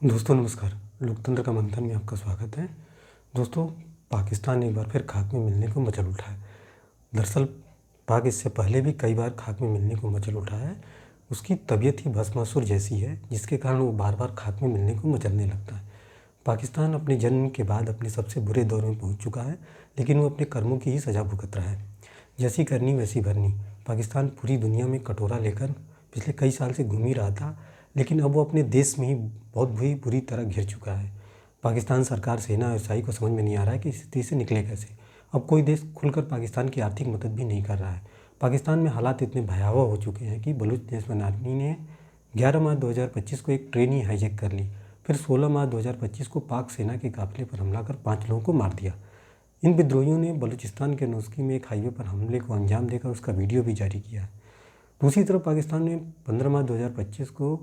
दोस्तों नमस्कार। लोकतंत्र का मंथन में आपका स्वागत है। दोस्तों, पाकिस्तान एक बार फिर खाक में मिलने को मचल उठा है। दरअसल पाक इससे पहले भी कई बार खाक में मिलने को मचल उठा है। उसकी तबीयत ही भस्मासुर जैसी है, जिसके कारण वो बार बार खाक में मिलने को मचलने लगता है। पाकिस्तान अपने जन्म के बाद अपने सबसे बुरे दौर में पहुँच चुका है, लेकिन वो अपने कर्मों की ही सज़ा भुगत रहा है। जैसी करनी वैसी भरनी। पाकिस्तान पूरी दुनिया में कटोरा लेकर पिछले कई साल से घूम ही रहा था, लेकिन अब वो अपने देश में ही बहुत बुरी तरह घिर चुका है। पाकिस्तान सरकार, सेना और ईसाई को समझ में नहीं आ रहा है कि इस स्थिति से निकले कैसे। अब कोई देश खुलकर पाकिस्तान की आर्थिक मदद भी नहीं कर रहा है। पाकिस्तान में हालात इतने भयावह हो चुके हैं कि बलूच नेशनल आर्मी ने 11 मार्च 2025 को एक ट्रेन ही हाईजैक कर ली। फिर 16 मार्च 2025 को पाक सेना के काफिले पर हमला कर 5 लोगों को मार दिया। इन विद्रोहियों ने बलूचिस्तान के नौशकी में एक हाईवे पर हमले को अंजाम देकर उसका वीडियो भी जारी किया। दूसरी तरफ पाकिस्तान ने 15 मार्च 2025 को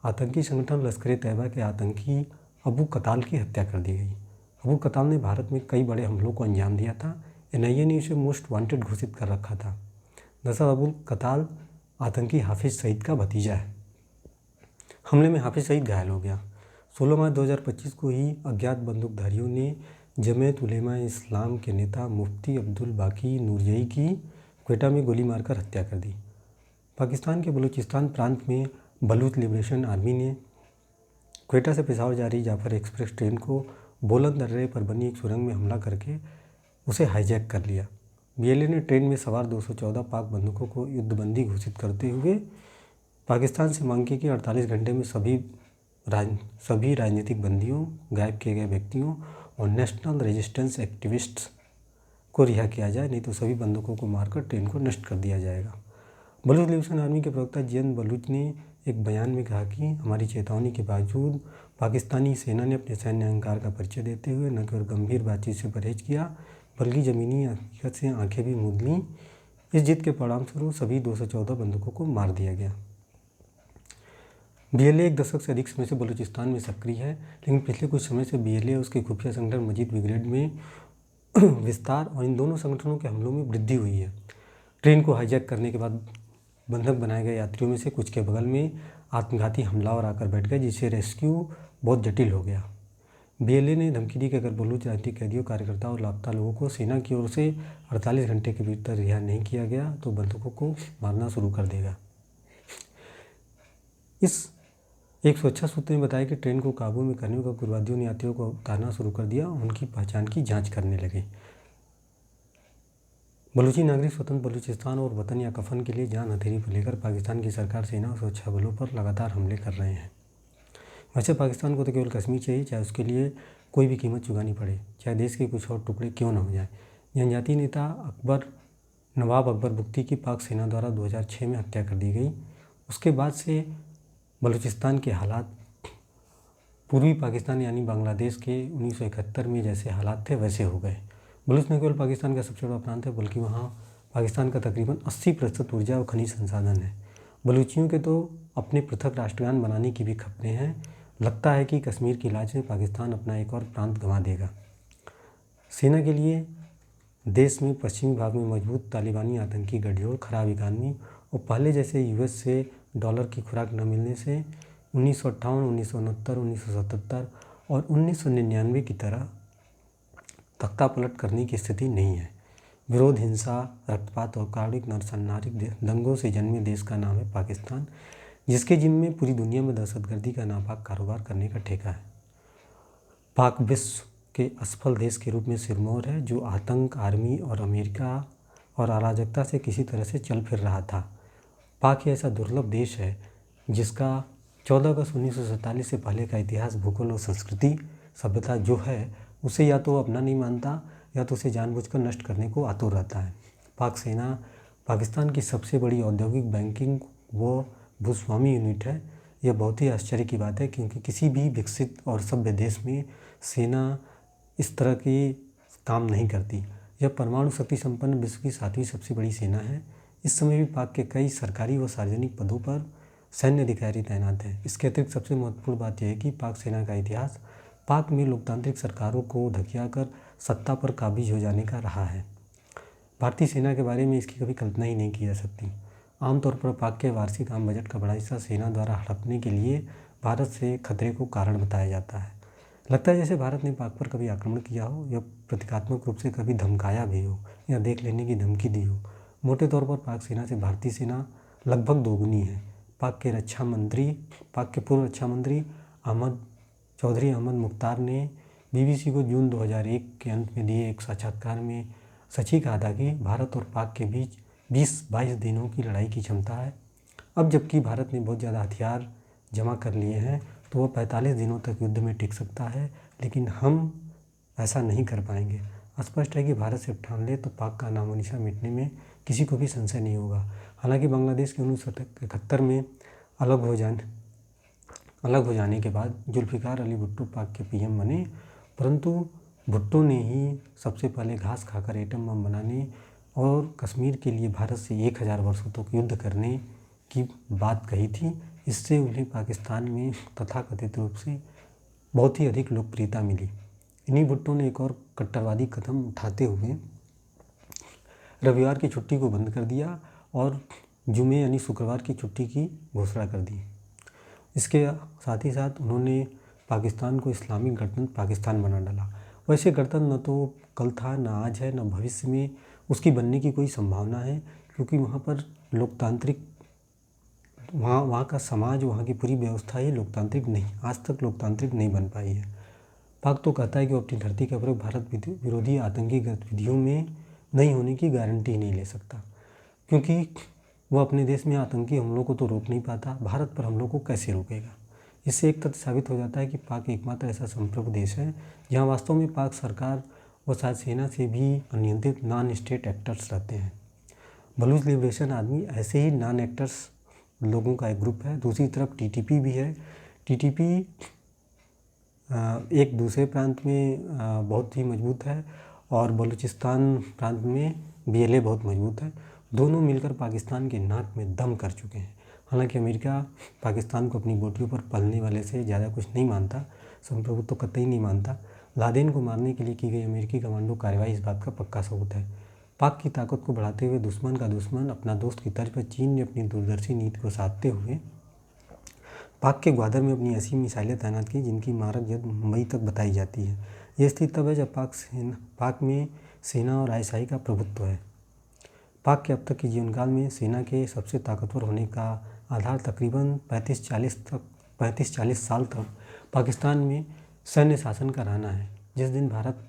आतंकी संगठन लश्कर-ए-तैयबा के आतंकी अबू कताल की हत्या कर दी गई। अबू कताल ने भारत में कई बड़े हमलों को अंजाम दिया था। NIA ने उसे मोस्ट वांटेड घोषित कर रखा था। दरअसल अबू कताल आतंकी हाफिज सईद का भतीजा है। हमले में हाफिज सईद घायल हो गया। 16 मार्च 2025 को ही अज्ञात बंदूकधारियों ने जमीयत उलेमा इस्लाम के नेता मुफ्ती अब्दुल बाकी नूरजई की क्वेटा में गोली मारकर हत्या कर दी। पाकिस्तान के बलूचिस्तान प्रांत में बलूच लिबरेशन आर्मी ने क्वेटा से पेशावर जा रही जाफर एक्सप्रेस ट्रेन को बोलन दर्रे पर बनी एक सुरंग में हमला करके उसे हाईजैक कर लिया। BLA ने ट्रेन में सवार 214 पाक बंदूकों को युद्धबंदी घोषित करते हुए पाकिस्तान से मांग की कि 48 घंटे में सभी राजनीतिक बंदियों, गायब किए गए व्यक्तियों और नेशनल रेजिस्टेंस एक्टिविस्ट्स को रिहा किया जाए, नहीं तो सभी बंदूकों को मारकर ट्रेन को नष्ट कर दिया जाएगा। बलूच लिबरेशन आर्मी के प्रवक्ता जियन बलूच ने एक बयान में कहा कि हमारी चेतावनी के बावजूद पाकिस्तानी सेना ने अपने सैन्य अहंकार का परिचय देते हुए न केवल गंभीर बातचीत से परहेज किया, बल्कि ज़मीनी हकीकत से आंखें भी मूंद लीं। इस जीत के परिणामस्वरूप सभी 214 बंदूकों को मार दिया गया। BLA एक दशक से अधिक समय से बलूचिस्तान में सक्रिय है, लेकिन पिछले कुछ समय से BLA और उसके खुफिया संगठन मजीद ब्रिगेड में विस्तार और इन दोनों संगठनों के हमलों में वृद्धि हुई है। ट्रेन को हाईजैक करने के बाद बंधक बनाए गए यात्रियों में से कुछ के बगल में आत्मघाती हमलावर आकर बैठ गए, जिससे रेस्क्यू बहुत जटिल हो गया। BLA ने धमकी दी कि अगर बलूच राजनीतिक कैदियों, कार्यकर्ताओं और लापता लोगों को सेना की ओर से 48 घंटे के भीतर रिहा नहीं किया गया तो बंदूकों को मारना शुरू कर देगा। एक सुरक्षा सूत्र ने बताया कि ट्रेन को काबू में करने पर उग्रवादियों ने यात्रियों को उतारना शुरू कर दिया और उनकी पहचान की जाँच करने लगे। बलूची नागरिक स्वतंत्र बलूचिस्तान और वतन या कफन के लिए जान हथेली पर लेकर पाकिस्तान की सरकार, सेना और सुरक्षा बलों पर लगातार हमले कर रहे हैं। वैसे पाकिस्तान को तो केवल कश्मीर चाहिए, चाहे उसके लिए कोई भी कीमत चुकानी पड़े, चाहे देश के कुछ और टुकड़े क्यों न हो जाए। जनजातीय नेता नवाब अकबर बुख्ती की पाक सेना द्वारा 2006 में हत्या कर दी गई। उसके बाद से बलूचिस्तान के हालात पूर्वी पाकिस्तान यानी बांग्लादेश के 1971 में जैसे हालात थे वैसे हो गए। बलूच न केवल पाकिस्तान का सबसे बड़ा प्रांत है, बल्कि वहाँ पाकिस्तान का तकरीबन 80% ऊर्जा और खनिज संसाधन है। बलूचियों के तो अपने पृथक राष्ट्रगान बनाने की भी खबरें हैं। लगता है कि कश्मीर की लाज में पाकिस्तान अपना एक और प्रांत गंवा देगा। सेना के लिए देश में पश्चिमी भाग में मजबूत तालिबानी आतंकी गठजोड़, खराब इकानमी और पहले जैसे US से डॉलर की खुराक न मिलने से 1958, 1969, 1977 और 1999 की तरह तख्ता पलट करने की स्थिति नहीं है। विरोध, हिंसा, रक्तपात और कारुणिक नरसंहारिक दंगों से जन्मे देश का नाम है पाकिस्तान, जिसके जिम्मे पूरी दुनिया में दहशतगर्दी का नापाक कारोबार करने का ठेका है। पाक विश्व के असफल देश के रूप में सिरमौर है, जो आतंक, आर्मी और अमेरिका और अराजकता से किसी तरह से चल फिर रहा था। पाक ऐसा दुर्लभ देश है जिसका 14 अगस्त 1947 से पहले का इतिहास, भूगोल और संस्कृति सभ्यता जो है उसे या तो अपना नहीं मानता या तो उसे जानबूझकर नष्ट करने को आतुर रहता है। पाक सेना पाकिस्तान की सबसे बड़ी औद्योगिक, बैंकिंग व भूस्वामी यूनिट है। यह बहुत ही आश्चर्य की बात है, क्योंकि किसी भी विकसित और सभ्य देश में सेना इस तरह के काम नहीं करती। यह परमाणु शक्ति संपन्न विश्व की 7वीं सबसे बड़ी सेना है। इस समय भी पाक के कई सरकारी व सार्वजनिक पदों पर सैन्य अधिकारी तैनात हैं। इसके अतिरिक्त सबसे महत्वपूर्ण बात यह है कि पाक सेना का इतिहास पाक में लोकतांत्रिक सरकारों को धकियाकर सत्ता पर काबिज हो जाने का रहा है। भारतीय सेना के बारे में इसकी कभी कल्पना ही नहीं की जा सकती। आमतौर पर पाक के वार्षिक आम बजट का बड़ा हिस्सा सेना द्वारा हड़पने के लिए भारत से खतरे को कारण बताया जाता है। लगता है जैसे भारत ने पाक पर कभी आक्रमण किया हो या प्रतीकात्मक रूप से कभी धमकाया भी हो या देख लेने की धमकी दी हो। मोटे तौर पर पाक सेना से भारतीय सेना लगभग दोगुनी है। पाक के पूर्व रक्षा मंत्री चौधरी अहमद मुख्तार ने BBC को जून 2001 के अंत में दिए एक साक्षात्कार में सच ही कहा था कि भारत और पाक के बीच 20-22 दिनों की लड़ाई की क्षमता है। अब जबकि भारत ने बहुत ज़्यादा हथियार जमा कर लिए हैं तो वह 45 दिनों तक युद्ध में टिक सकता है, लेकिन हम ऐसा नहीं कर पाएंगे। स्पष्ट है कि भारत से ठान ले तो पाक का नामो निशान मिटने में किसी को भी संशय नहीं होगा। हालांकि बांग्लादेश के 1971 में अलग हो जाने के बाद जुल्फ़िकार अली भुट्टो पाक के PM बने, परंतु भुट्टो ने ही सबसे पहले घास खाकर एटम बम बनाने और कश्मीर के लिए भारत से 1000 वर्षों तक युद्ध करने की बात कही थी। इससे उन्हें पाकिस्तान में तथाकथित रूप से बहुत ही अधिक लोकप्रियता मिली। इन्हीं भुट्टो ने एक और कट्टरवादी कदम उठाते हुए रविवार की छुट्टी को बंद कर दिया और जुमे यानी शुक्रवार की छुट्टी की घोषणा कर दी। इसके साथ ही साथ उन्होंने पाकिस्तान को इस्लामिक गणतंत्र पाकिस्तान बना डाला। वैसे गणतंत्र न तो कल था, न आज है, न भविष्य में उसकी बनने की कोई संभावना है, क्योंकि वहाँ पर वहाँ का समाज, वहाँ की पूरी व्यवस्था ही लोकतांत्रिक नहीं, आज तक लोकतांत्रिक नहीं बन पाई है। पाक तो कहता है कि वो अपनी धरती का प्रयोग भारत विरोधी आतंकी गतिविधियों में नहीं होने की गारंटी नहीं ले सकता, क्योंकि वह अपने देश में आतंकी हमलों को तो रोक नहीं पाता, भारत पर हमलों को कैसे रोकेगा। इससे एक तथ्य साबित हो जाता है कि पाक एकमात्र ऐसा संप्रभु देश है जहाँ वास्तव में पाक सरकार व शायद सेना से भी अनियंत्रित नॉन स्टेट एक्टर्स रहते हैं। बलूच लिबरेशन आर्मी ऐसे ही नॉन एक्टर्स लोगों का एक ग्रुप है। दूसरी तरफ TTP भी है। TTP एक दूसरे प्रांत में बहुत ही मजबूत है और बलूचिस्तान प्रांत में BLA बहुत मजबूत है। दोनों मिलकर पाकिस्तान के नाक में दम कर चुके हैं। हालांकि अमेरिका पाकिस्तान को अपनी बोटियों पर पलने वाले से ज़्यादा कुछ नहीं मानता, संप्रभु तो कतई नहीं मानता। लादेन को मारने के लिए की गई अमेरिकी कमांडो कार्रवाई इस बात का पक्का सबूत है। पाक की ताकत को बढ़ाते हुए दुश्मन का दुश्मन अपना दोस्त की तर्ज पर चीन ने अपनी दूरदर्शी नीति को साधते हुए पाक के ग्वादर में अपनी ऐसी मिसाइलें तैनात की जिनकी मारक जद मुंबई तक बताई जाती है। यह स्थिति तब है जब पाक में सेना और ISI का प्रभुत्व है। पाक के अब तक के जीवनकाल में सेना के सबसे ताकतवर होने का आधार तकरीबन 35-40 साल तक पाकिस्तान में सैन्य शासन का रहना है। जिस दिन भारत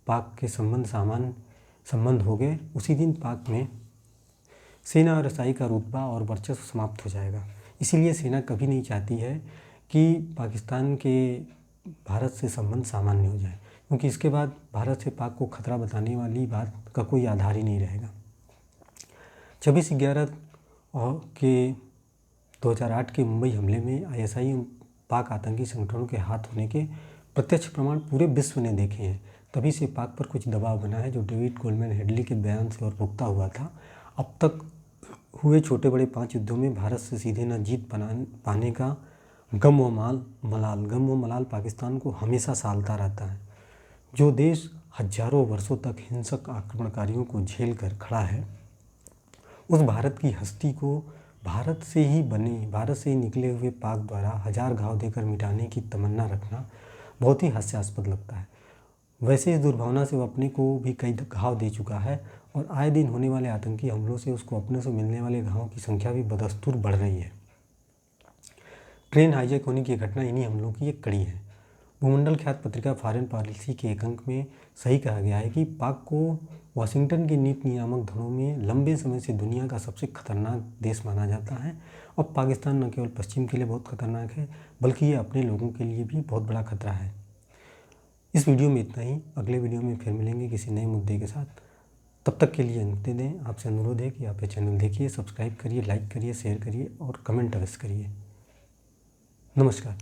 पाक के संबंध हो गए, उसी दिन पाक में सेना और ISI का रुतबा और वर्चस्व समाप्त हो जाएगा। इसीलिए सेना कभी नहीं चाहती है कि पाकिस्तान के भारत से संबंध सामान्य हो जाए, क्योंकि इसके बाद भारत से पाक को खतरा बताने वाली बात का कोई आधार ही नहीं रहेगा। 26/11 के 2008 के मुंबई हमले में ISI पाक आतंकी संगठनों के हाथ होने के प्रत्यक्ष प्रमाण पूरे विश्व ने देखे हैं। तभी से पाक पर कुछ दबाव बना है, जो डेविड कोलमैन हेडली के बयान से और पुख्ता हुआ था। अब तक हुए छोटे बड़े 5 युद्धों में भारत से सीधे न जीत पाने का गम व मलाल पाकिस्तान को हमेशा सालता रहता है। जो देश हजारों वर्षों तक हिंसक आक्रमणकारियों को झेल कर खड़ा है, उस भारत की हस्ती को भारत से ही निकले हुए पाक द्वारा 1000 घाव देकर मिटाने की तमन्ना रखना बहुत ही हास्यास्पद लगता है। वैसे इस दुर्भावना से वो अपने को भी कई घाव दे चुका है और आए दिन होने वाले आतंकी हमलों से उसको अपने से मिलने वाले घावों की संख्या भी बदस्तूर बढ़ रही है। ट्रेन हाईजैक होने की घटना इन्हीं हमलों की एक कड़ी है। भूमंडल ख्यात पत्रिका फॉरेन पॉलिसी के एक अंक में सही कहा गया है कि पाक को वाशिंगटन की नीति नियामक धड़ों में लंबे समय से दुनिया का सबसे खतरनाक देश माना जाता है। और पाकिस्तान न केवल पश्चिम के लिए बहुत खतरनाक है, बल्कि ये अपने लोगों के लिए भी बहुत बड़ा खतरा है। इस वीडियो में इतना ही। अगले वीडियो में फिर मिलेंगे किसी नए मुद्दे के साथ। तब तक के लिए अनुमति दें। आपसे अनुरोध है कि आप ये चैनल देखिए, सब्सक्राइब करिए, लाइक करिए, शेयर करिए और कमेंट अवश्य करिए। नमस्कार।